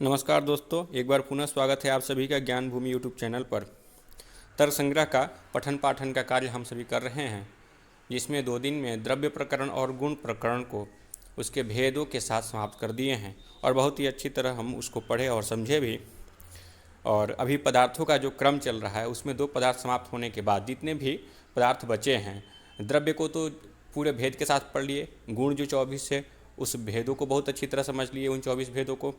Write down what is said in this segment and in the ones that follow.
नमस्कार दोस्तों, एक बार पुनः स्वागत है आप सभी का ज्ञान भूमि यूट्यूब चैनल पर। तर्क संग्रह का पठन पाठन का कार्य हम सभी कर रहे हैं, जिसमें 2 दिन में द्रव्य प्रकरण और गुण प्रकरण को उसके भेदों के साथ समाप्त कर दिए हैं और बहुत ही अच्छी तरह हम उसको पढ़े और समझे भी। और अभी पदार्थों का जो क्रम चल रहा है उसमें 2 पदार्थ समाप्त होने के बाद जितने भी पदार्थ बचे हैं, द्रव्य को तो पूरे भेद के साथ पढ़ लिए, गुण जो 24 है उस भेदों को बहुत अच्छी तरह समझ लिए, उन 24 भेदों को।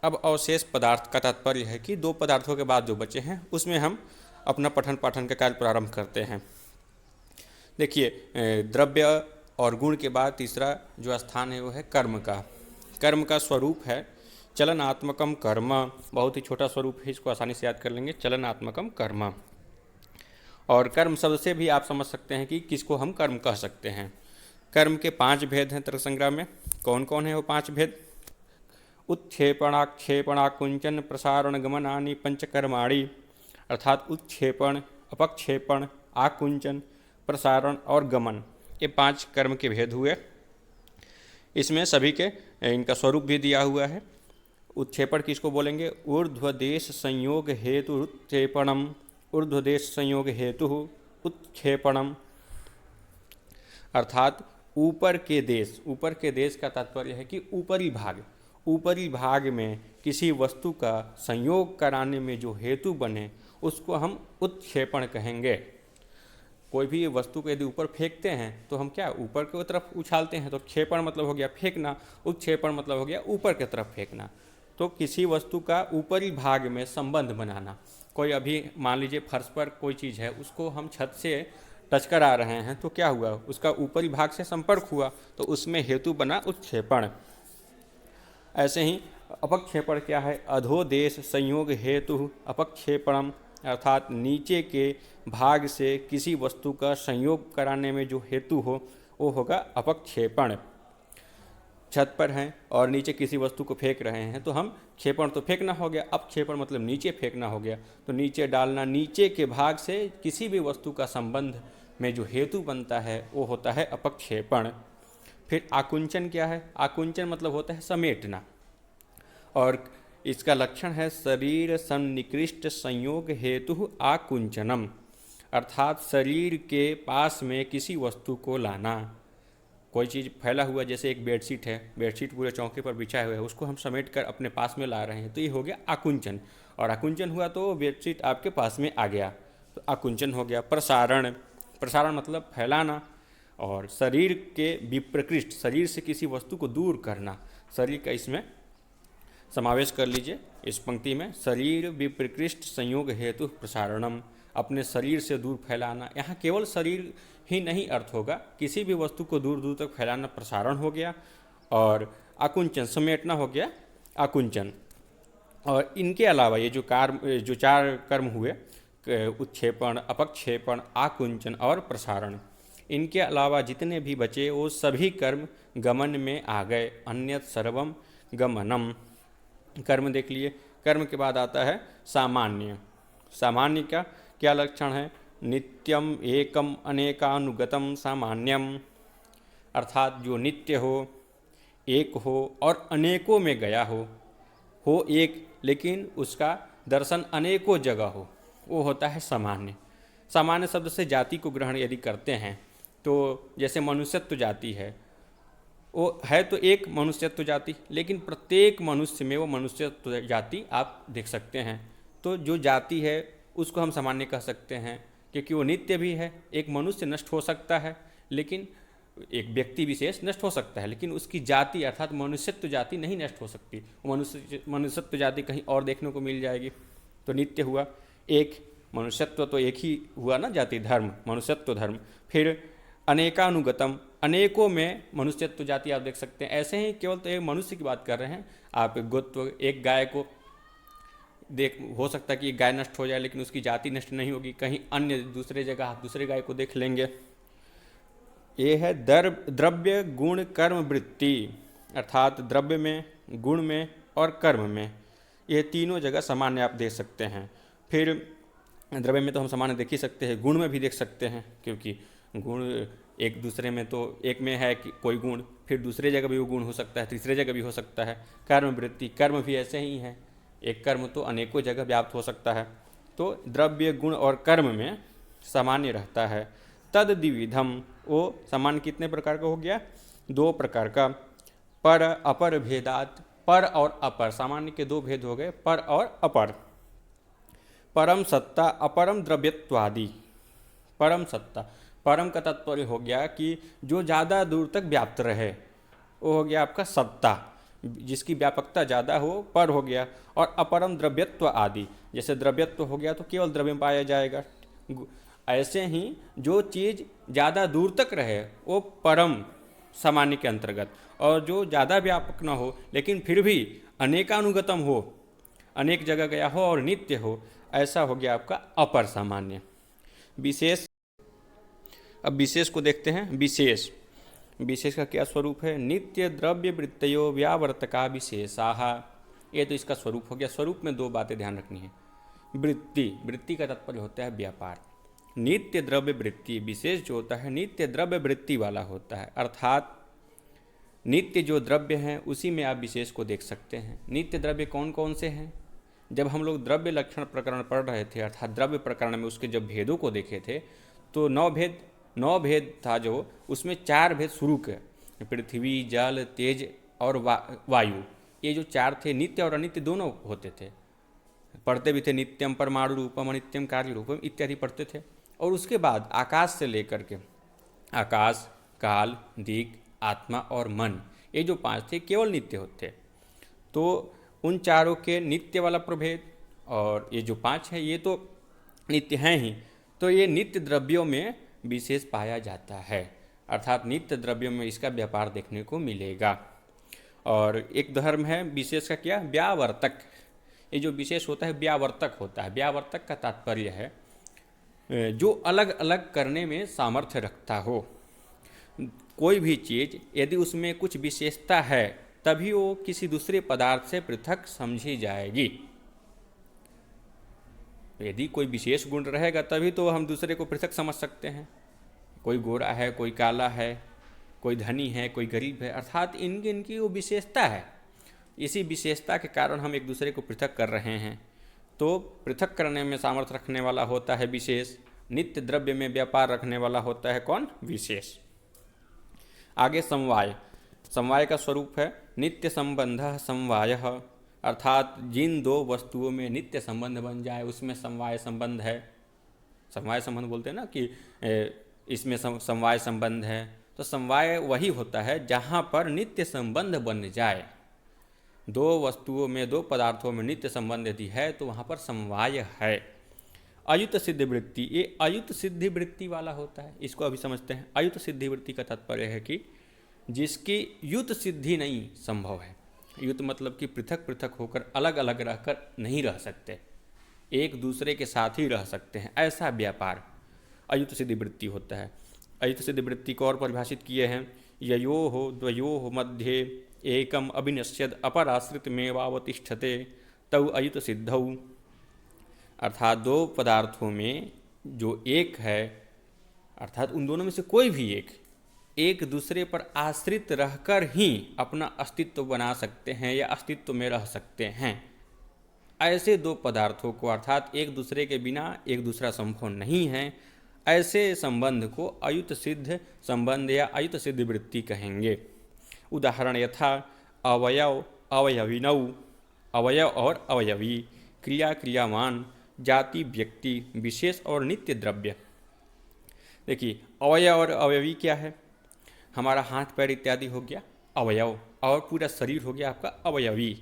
अब अवशेष पदार्थ का तात्पर्य है कि 2 पदार्थों के बाद जो बचे हैं उसमें हम अपना पठन पाठन का कार्य प्रारंभ करते हैं। देखिए, द्रव्य और गुण के बाद तीसरा जो स्थान है वो है कर्म का। कर्म का स्वरूप है चलनात्मकम कर्म। बहुत ही छोटा स्वरूप है, इसको आसानी से याद कर लेंगे, चलनात्मकम कर्म। और कर्म शब्द से भी आप समझ सकते हैं कि किसको हम कर्म कह सकते हैं। कर्म के 5 भेद हैं तर्क संग्रह में। कौन कौन है वो 5 भेद? उत्क्षेपणाक्षेपणाकुंचन प्रसारण गमनानि पंचकर्माणि, अर्थात उत्क्षेपण, अपक्षेपण, आकुंचन, प्रसारण और गमन, ये 5 कर्म के भेद हुए। इसमें सभी के इनका स्वरूप भी दिया हुआ है। उत्क्षेपण किसको बोलेंगे? ऊर्ध्वदेश संयोग हेतु उत्क्षेपणम, ऊर्ध्वदेश संयोग हेतु उत्क्षेपणम, अर्थात ऊपर के देश। ऊपर के देश का तात्पर्य है कि ऊपरी भाग में किसी वस्तु का संयोग कराने में जो हेतु बने उसको हम उत्क्षेपण कहेंगे। कोई भी वस्तु को यदि ऊपर फेंकते हैं तो हम क्या ऊपर की तरफ उछालते हैं, तो क्षेपण मतलब हो गया फेंकना, उत्क्षेपण मतलब हो गया ऊपर की तरफ फेंकना। तो किसी वस्तु का ऊपरी भाग में संबंध बनाना। कोई अभी मान लीजिए फर्श पर कोई चीज़ है, उसको हम छत से टच करा रहे हैं तो क्या हुआ, उसका ऊपरी भाग से संपर्क हुआ, तो उसमें हेतु बना उत्क्षेपण। ऐसे ही अपक्षेपण क्या है? अधोदेश संयोग हेतु अपक्षेपणम, अर्थात नीचे के भाग से किसी वस्तु का संयोग कराने में जो हेतु हो वो होगा अपक्षेपण। छत पर हैं और नीचे किसी वस्तु को फेंक रहे हैं तो हम क्षेपण तो फेंकना हो गया, अपक्षेपण मतलब नीचे फेंकना हो गया, तो नीचे डालना, नीचे के भाग से किसी भी वस्तु का संबंध में जो हेतु बनता है वो होता है अपक्षेपण। फिर आकुंचन क्या है? आकुंचन मतलब होता है समेटना, और इसका लक्षण है शरीर सन्निकृष्ट संयोग हेतु आकुंचनम, अर्थात शरीर के पास में किसी वस्तु को लाना। कोई चीज़ फैला हुआ, जैसे एक बेडशीट है, बेडशीट पूरे चौके पर बिछाए हुए है, उसको हम समेट कर अपने पास में ला रहे हैं, तो ये हो गया आकुंचन। और आकुंचन हुआ तो बेडशीट आपके पास में आ गया, तो आकुंचन हो गया। प्रसारण, प्रसारण मतलब फैलाना, और शरीर के विप्रकृष्ट, शरीर से किसी वस्तु को दूर करना, शरीर का इसमें समावेश कर लीजिए इस पंक्ति में। शरीर विप्रकृष्ट संयोग हेतु प्रसारणम, अपने शरीर से दूर फैलाना। यहाँ केवल शरीर ही नहीं अर्थ होगा, किसी भी वस्तु को दूर दूर तक फैलाना प्रसारण हो गया, और आकुंचन समेटना हो गया आकुंचन। और इनके अलावा ये जो 4 कर्म हुए, उत्क्षेपण, अपक्षेपण, आकुंचन और प्रसारण, इनके अलावा जितने भी बचे वो सभी कर्म गमन में आ गए। अन्यत सर्वम गमनम, कर्म देख लिए। कर्म के बाद आता है सामान्य। सामान्य का क्या लक्षण है? नित्यम एकम अनेकानुगतम सामान्यम, अर्थात जो नित्य हो, एक हो और अनेकों में गया हो एक लेकिन उसका दर्शन अनेकों जगह हो, वो होता है सामान्य। सामान्य शब्द से जाति को ग्रहण यदि करते हैं तो जैसे मनुष्यत्व जाति है, वो है तो एक मनुष्यत्व जाति, लेकिन प्रत्येक मनुष्य में वो मनुष्यत्व जाति आप देख सकते हैं। तो जो जाति है उसको हम सामान्य कह सकते हैं, क्योंकि वो नित्य भी है। एक मनुष्य नष्ट हो सकता है, लेकिन एक व्यक्ति विशेष नष्ट हो सकता है, लेकिन उसकी जाति अर्थात मनुष्यत्व जाति नहीं नष्ट हो सकती। मनुष्यत्व जाति कहीं और देखने को मिल जाएगी। तो नित्य हुआ, एक मनुष्यत्व तो एक ही हुआ ना, जाति धर्म, मनुष्यत्व धर्म। फिर अनेकानुगतम, अनेकों में मनुष्यत्व जाति आप देख सकते हैं। ऐसे ही केवल तो एक मनुष्य की बात कर रहे हैं, आप गोत्व, एक गाय को देख, हो सकता है कि एक गाय नष्ट हो जाए लेकिन उसकी जाति नष्ट नहीं होगी, कहीं अन्य दूसरे जगह आप दूसरे गाय को देख लेंगे। ये है द्रव्य गुण कर्म वृत्ति, अर्थात द्रव्य में, गुण में और कर्म में, ये तीनों जगह सामान्य आप देख सकते हैं। फिर द्रव्य में तो हम सामान्य देख ही सकते हैं, गुण में भी देख सकते हैं, क्योंकि गुण एक दूसरे में तो एक में है कि कोई गुण, फिर दूसरे जगह भी वो गुण हो सकता है, तीसरे जगह भी हो सकता है। कर्म वृत्ति, कर्म भी ऐसे ही है, एक कर्म तो अनेकों जगह व्याप्त हो सकता है। तो द्रव्य गुण और कर्म में सामान्य रहता है। तद द्विविधम, वो सामान्य कितने प्रकार का हो गया? 2 प्रकार का। पर अपर भेदात, पर और अपर, सामान्य के 2 भेद हो गए, पर और अपर। परम सत्ता अपरम द्रव्यत्वादि। परम सत्ता, परम का तात्पर्य हो गया कि जो ज़्यादा दूर तक व्याप्त रहे, वो हो गया आपका सत्ता, जिसकी व्यापकता ज़्यादा हो, पर हो गया। और अपरम द्रव्यत्व आदि, जैसे द्रव्यत्व हो गया तो केवल द्रव्य में पाया जाएगा। ऐसे ही जो चीज़ ज़्यादा दूर तक रहे वो परम सामान्य के अंतर्गत, और जो ज़्यादा व्यापक न हो लेकिन फिर भी अनेकानुगतम हो, अनेक जगह गया हो और नित्य हो, ऐसा हो गया आपका अपर सामान्य। विशेष, अब विशेष को देखते हैं। विशेष, विशेष का क्या स्वरूप है? नित्य द्रव्य वृत्तयो व्यावर्तका विशेषाः। ये तो इसका स्वरूप हो गया। स्वरूप में 2 बातें ध्यान रखनी है। वृत्ति, वृत्ति का तात्पर्य होता है व्यापार। नित्य द्रव्य वृत्ति, विशेष जो होता है नित्य द्रव्य वृत्ति वाला होता है, अर्थात नित्य जो द्रव्य हैं उसी में आप विशेष को देख सकते हैं। नित्य द्रव्य कौन कौन से हैं? जब हम लोग द्रव्य लक्षण प्रकरण पढ़ रहे थे, अर्थात द्रव्य प्रकरण में उसके जब भेदों को देखे थे, तो 9 भेद था जो, उसमें 4 भेद शुरू के, पृथ्वी, जल, तेज और वायु, ये जो 4 थे नित्य और अनित्य दोनों होते थे। पढ़ते भी थे, नित्यम परमाणु रूपम अनित्यम कार्य रूपम इत्यादि पढ़ते थे। और उसके बाद आकाश से लेकर के, आकाश, काल, दिक्, आत्मा और मन, ये जो 5 थे केवल नित्य होते। तो उन चारों के नित्य वाला प्रभेद, और ये जो 5 है ये तो नित्य हैं ही। तो ये नित्य द्रव्यों में विशेष पाया जाता है, अर्थात नित्य द्रव्यों में इसका व्यापार देखने को मिलेगा। और एक धर्म है विशेष का क्या? व्यावर्तक। ये जो विशेष होता है व्यावर्तक होता है। व्यावर्तक का तात्पर्य है जो अलग अलग करने में सामर्थ्य रखता हो। कोई भी चीज़ यदि उसमें कुछ विशेषता है तभी वो किसी दूसरे पदार्थ से पृथक समझी जाएगी। यदि कोई विशेष गुण रहेगा तभी तो हम दूसरे को पृथक समझ सकते हैं। कोई गोरा है, कोई काला है, कोई धनी है, कोई गरीब है, अर्थात इनकी इनकी वो विशेषता है। इसी विशेषता के कारण हम एक दूसरे को पृथक कर रहे हैं। तो पृथक करने में सामर्थ्य रखने वाला होता है विशेष। नित्य द्रव्य में व्यापार रखने वाला होता है कौन? विशेष। आगे समवाय। समवाय का स्वरूप है नित्य संबंध समवायः, अर्थात जिन 2 वस्तुओं में नित्य संबंध बन जाए उसमें समवाय संबंध है। समवाय संबंध बोलते हैं ना कि इसमें समवाय संबंध है। तो समवाय वही होता है जहाँ पर नित्य संबंध बन जाए। 2 वस्तुओं में, 2 पदार्थों में नित्य संबंध यदि है तो वहाँ पर समवाय है। अयुत सिद्धि वृत्ति, ये अयुत सिद्धि वृत्ति वाला होता है। इसको अभी समझते हैं। अयुत सिद्धि वृत्ति का तात्पर्य है कि जिसकी युत सिद्धि नहीं संभव है। युत मतलब कि पृथक पृथक होकर अलग अलग रहकर नहीं रह सकते, एक दूसरे के साथ ही रह सकते हैं, ऐसा व्यापार अयुत सिद्धि वृत्ति होता है। अयुत सिद्धि वृत्ति को और परिभाषित किए हैं, ययोः द्वयोः मध्ये एकम अभिनश्यद अपराश्रित में वावतिष्ठते तौ अयुत सिद्धौ, अर्थात 2 पदार्थों में जो एक है, अर्थात उन दोनों में से कोई भी एक दूसरे पर आश्रित रहकर ही अपना अस्तित्व बना सकते हैं या अस्तित्व में रह सकते हैं। ऐसे 2 पदार्थों को, अर्थात एक दूसरे के बिना एक दूसरा संभव नहीं है, ऐसे संबंध को अयुत सिद्ध संबंध या अयुत सिद्ध वृत्ति कहेंगे। उदाहरण यथा अवयव अवयविनौ, अवयव और अवयवी, क्रिया क्रियावान, जाति व्यक्ति, विशेष और नित्य द्रव्य। देखिए अवयव और अवयवी क्या है? हमारा हाथ पैर इत्यादि हो गया अवयव, और पूरा शरीर हो गया आपका अवयवी।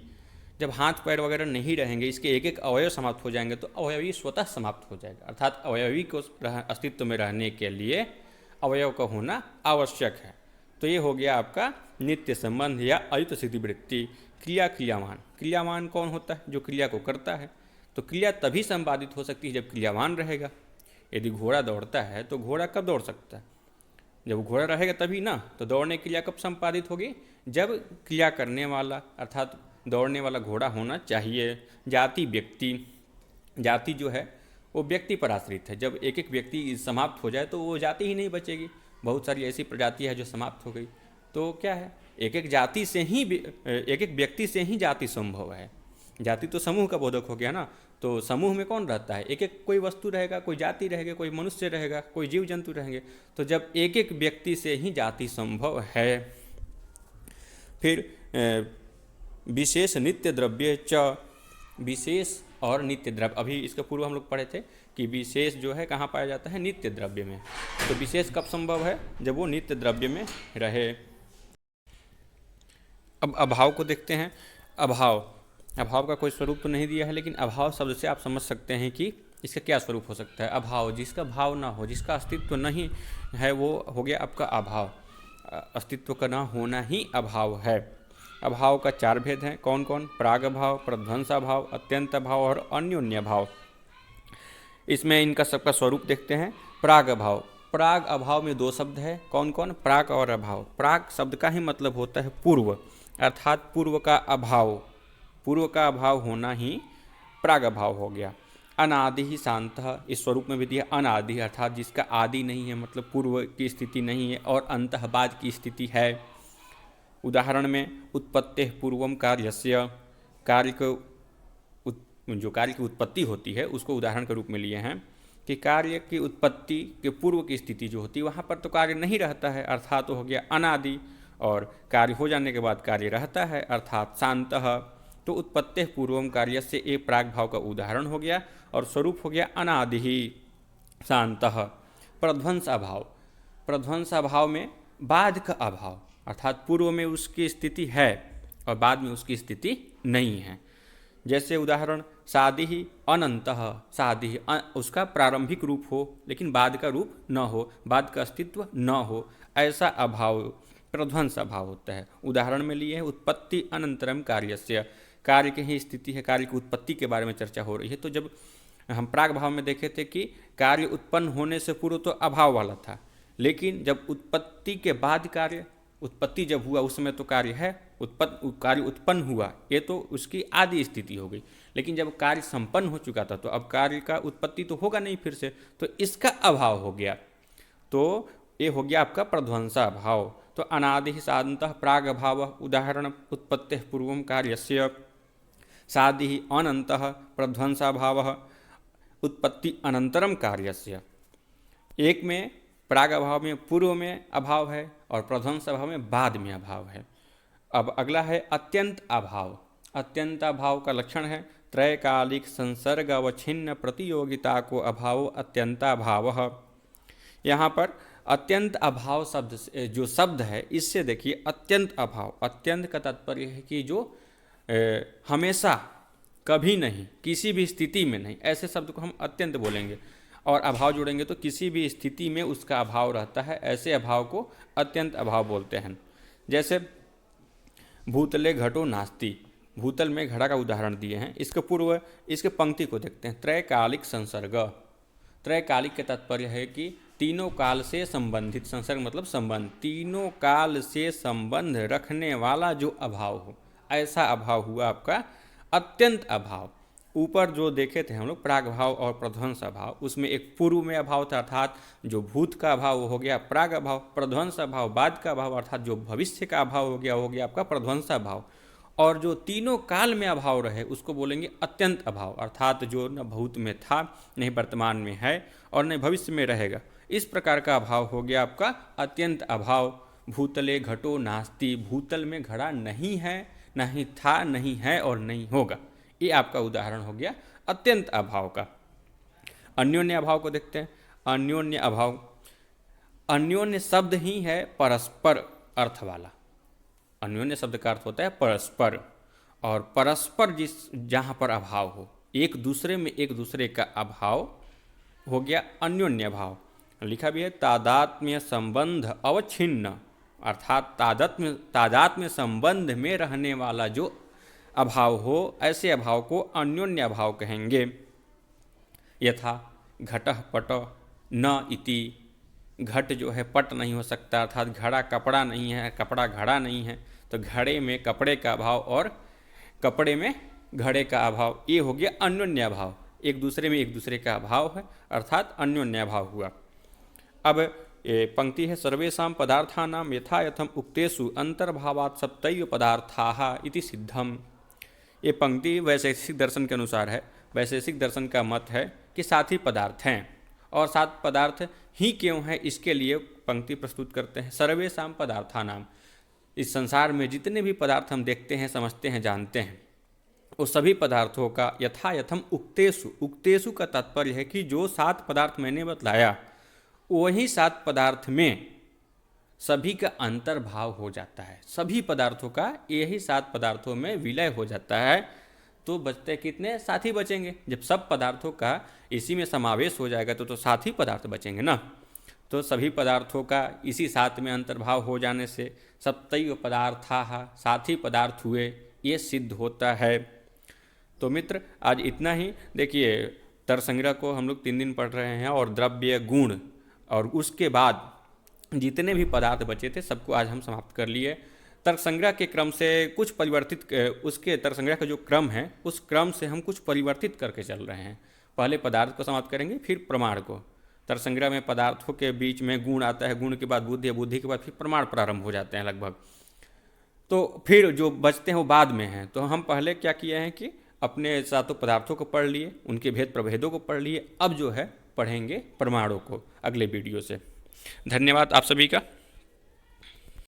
जब हाथ पैर वगैरह नहीं रहेंगे, इसके एक एक अवयव समाप्त हो जाएंगे तो अवयवी स्वतः समाप्त हो जाएगा। अर्थात अवयवी को अस्तित्व में रहने के लिए अवयव का होना आवश्यक है। तो ये हो गया आपका नित्य संबंध या अयुत सिद्धि वृत्ति। क्रिया क्रियावान, क्रियावान कौन होता है? जो क्रिया को करता है। तो क्रिया तभी संपादित हो सकती है जब क्रियावान रहेगा। यदि घोड़ा दौड़ता है तो घोड़ा कब दौड़ सकता है? जब घोड़ा रहेगा तभी ना। तो दौड़ने की क्रिया कब संपादित होगी? जब क्रिया करने वाला अर्थात दौड़ने वाला घोड़ा होना चाहिए। जाति व्यक्ति, जाति जो है वो व्यक्ति पर आश्रित है। जब एक एक व्यक्ति समाप्त हो जाए तो वो जाति ही नहीं बचेगी। बहुत सारी ऐसी प्रजाति है जो समाप्त हो गई। तो क्या है, एक एक जाति से ही एक एक व्यक्ति से ही जाति संभव है। जाति तो समूह का बोधक हो गया ना, तो समूह में कौन रहता है, एक एक कोई वस्तु रहेगा, कोई जाति रहेगा, कोई मनुष्य रहेगा, कोई जीव जंतु रहेंगे। तो जब एक एक व्यक्ति से ही जाति संभव है, फिर विशेष नित्य द्रव्य च, विशेष और नित्य द्रव्य, अभी इसके पूर्व हम लोग पढ़े थे कि विशेष जो है कहाँ पाया जाता है, नित्य द्रव्य में। तो विशेष कब संभव है, जब वो नित्य द्रव्य में रहे। अब अभाव को देखते हैं। अभाव का कोई स्वरूप तो नहीं दिया है, लेकिन अभाव शब्द से आप समझ सकते हैं कि इसका क्या स्वरूप हो सकता है। अभाव, जिसका भाव ना हो, जिसका अस्तित्व नहीं है, वो हो गया आपका अभाव। अस्तित्व का ना होना ही अभाव है। अभाव का 4 भेद हैं, कौन कौन, प्राग अभाव, प्रध्वंस अभाव, अत्यंत अभाव और अन्योन्य भाव। इसमें इनका सबका स्वरूप देखते हैं। प्राग अभाव, प्राग अभाव में 2 शब्द है, कौन कौन, प्राग और अभाव। प्राग शब्द का ही मतलब होता है पूर्व, अर्थात पूर्व का अभाव, पूर्व का अभाव होना ही प्राग अभाव हो गया। अनादि ही शांतः, इस स्वरूप में भी दिया अनादि, अर्थात जिसका आदि नहीं है, मतलब पूर्व की स्थिति नहीं है और अंतः बाद की स्थिति है। उदाहरण में उत्पत्ति पूर्वम कार्यस्य, कार्य को जो कार्य की उत्पत्ति होती है उसको उदाहरण के रूप में लिए हैं कि कार्य की उत्पत्ति के पूर्व की स्थिति जो होती है वहाँ पर तो कार्य नहीं रहता है, अर्थात तो हो गया अनादि, और कार्य हो जाने के बाद कार्य रहता है, अर्थात शांतः। तो उत्पत्ति पूर्वम कार्य से एक प्राग भाव का उदाहरण हो गया और स्वरूप हो गया अनादि ही शांतः। प्रध्वंस अभाव, प्रध्वंस अभाव में बाद का अभाव, अर्थात पूर्व में उसकी स्थिति है और बाद में उसकी स्थिति नहीं है। जैसे उदाहरण शादी ही अनंतः, शादी उसका प्रारंभिक रूप हो लेकिन बाद का रूप न हो, बाद का अस्तित्व न हो, ऐसा अभाव प्रध्वंस अभाव होता है। उदाहरण में लिए है उत्पत्ति अनंतरम कार्यस्य, कार्य की ही स्थिति है, कार्य की उत्पत्ति के बारे में चर्चा हो रही है। तो जब हम प्राग भाव में देखे थे कि कार्य उत्पन्न होने से पूर्व तो अभाव वाला था, लेकिन जब उत्पत्ति के बाद कार्य, उत्पत्ति जब हुआ उस समय तो कार्य है, कार्य उत्पन्न हुआ, ये तो उसकी आदि स्थिति हो गई। लेकिन जब कार्य संपन्न हो चुका था तो अब कार्य का उत्पत्ति तो होगा नहीं फिर से, तो इसका अभाव हो गया। तो ये हो गया आपका प्रध्वंसा भाव। तो अनादि शांतः प्राग भाव, उदाहरण उत्पत्ति पूर्वम कार्यस्य, शादि अनंतः प्रध्वंसा भाव, उत्पत्ति अनंतरम कार्यस्य। एक में प्राग अभाव में पूर्व में अभाव है और प्रध्वंस अभाव में बाद में अभाव है। अब अगला है अत्यंत अभाव। अत्यंत अभाव का लक्षण है त्रैकालिक संसर्ग अवच्छिन्न प्रतियोगिता को अभाव अत्यंताभाव। यहाँ पर अत्यंत अभाव शब्द जो शब्द है इससे देखिए अत्यंत अभाव, अत्यंत का तात्पर्य है कि जो हमेशा, कभी नहीं, किसी भी स्थिति में नहीं, ऐसे शब्द को हम अत्यंत बोलेंगे। और अभाव जोड़ेंगे तो किसी भी स्थिति में उसका अभाव रहता है, ऐसे अभाव को अत्यंत अभाव बोलते हैं। जैसे भूतले घटो नास्ति, भूतल में घड़ा का उदाहरण दिए हैं। इसके पूर्व इसके पंक्ति को देखते हैं, त्रैकालिक संसर्ग। त्रैकालिक का तात्पर्य है कि तीनों काल से संबंधित, संसर्ग मतलब संबंध, तीनों काल से संबंध रखने वाला जो अभाव हो, ऐसा अभाव हुआ आपका अत्यंत अभाव। ऊपर जो देखे थे हम लोग प्राग भाव और प्रध्वंस अभाव, उसमें एक पूर्व में अभाव था अर्थात जो भूत का अभाव हो गया प्राग अभाव, प्रध्वंस अभाव बाद का अभाव अर्थात जो भविष्य का अभाव हो गया आपका प्रध्वंस अभाव। और जो तीनों काल में अभाव रहे उसको बोलेंगे अत्यंत अभाव, अर्थात जो न भूत में था, नहीं वर्तमान में है और न भविष्य में रहेगा, इस प्रकार का अभाव हो गया आपका अत्यंत अभाव। भूतले घटो नास्ति, भूतल में घड़ा नहीं है, नहीं था, नहीं है और नहीं होगा, ये आपका उदाहरण हो गया अत्यंत अभाव का। अन्योन्य अभाव को देखते हैं। अन्योन्य अभाव, अन्योन्य शब्द ही है परस्पर अर्थ वाला। अन्योन्य शब्द का अर्थ होता है परस्पर, और परस्पर जहाँ पर अभाव हो, एक दूसरे में एक दूसरे का अभाव हो गया अन्योन्य भाव। लिखा भी है तादात्म्य संबंध अवच्छिन्न, अर्थात तादात्म्य संबंध में रहने वाला जो अभाव हो, ऐसे अभाव को अन्योन्य अभाव कहेंगे। यथा घटः पट न इति, घट जो है पट नहीं हो सकता, अर्थात घड़ा कपड़ा नहीं है, कपड़ा घड़ा नहीं है, तो घड़े में कपड़े का अभाव और कपड़े में घड़े का अभाव, ये हो गया अन्योन्य अभाव। एक दूसरे में एक दूसरे का अभाव है अर्थात अन्योन्य अभाव हुआ। अब ये पंक्ति है, सर्वेषां पदार्थानां यथा यथम उक्तेषु अंतर्भावात् सप्तैव पदार्थाः इति सिद्धम। ये पंक्ति वैशेषिक दर्शन के अनुसार है। वैशेषिक दर्शन का मत है कि 7 ही पदार्थ हैं, और 7 पदार्थ ही क्यों है इसके लिए पंक्ति प्रस्तुत करते हैं। सर्वेषां पदार्थानां, इस संसार में जितने भी पदार्थ हम देखते हैं, समझते हैं, जानते हैं, उस सभी पदार्थों का यथा यथम उक्तेषु, उक्तेषु का तात्पर्य है कि जो 7 पदार्थ मैंने बतलाया वही 7 पदार्थ में सभी का अंतर्भाव हो जाता है। सभी पदार्थों का यही 7 पदार्थों में विलय हो जाता है। तो बचते कितने? 7 ही बचेंगे। जब सब पदार्थों का इसी में समावेश हो जाएगा तो 7 ही पदार्थ बचेंगे ना। तो सभी पदार्थों का इसी 7 में अंतर्भाव हो जाने से सप्तैव पदार्थाः, 7 ही पदार्थ हुए, ये सिद्ध होता है। तो मित्र, आज इतना ही। देखिए, तर्कसंग्रह को हम लोग 3 दिन पढ़ रहे हैं, और द्रव्य, गुण, और उसके बाद जितने भी पदार्थ बचे थे सबको आज हम समाप्त कर लिए। तर्कसंग्रह के क्रम से कुछ परिवर्तित, उसके तर्कसंग्रह का जो क्रम है उस क्रम से हम कुछ परिवर्तित करके चल रहे हैं। पहले पदार्थ को समाप्त करेंगे, फिर प्रमाण को। तर्कसंग्रह में पदार्थों के बीच में गुण आता है, गुण के बाद बुद्धि, बुद्धि के बाद फिर प्रमाण प्रारंभ हो जाते हैं लगभग। तो फिर जो बचते हैं वो बाद में हैं। तो हम पहले क्या किए हैं कि अपने 7 पदार्थों को पढ़ लिए, उनके भेद प्रभेदों को पढ़ लिए। अब जो है पढ़ेंगे प्रमाणों को अगले वीडियो से। धन्यवाद आप सभी का।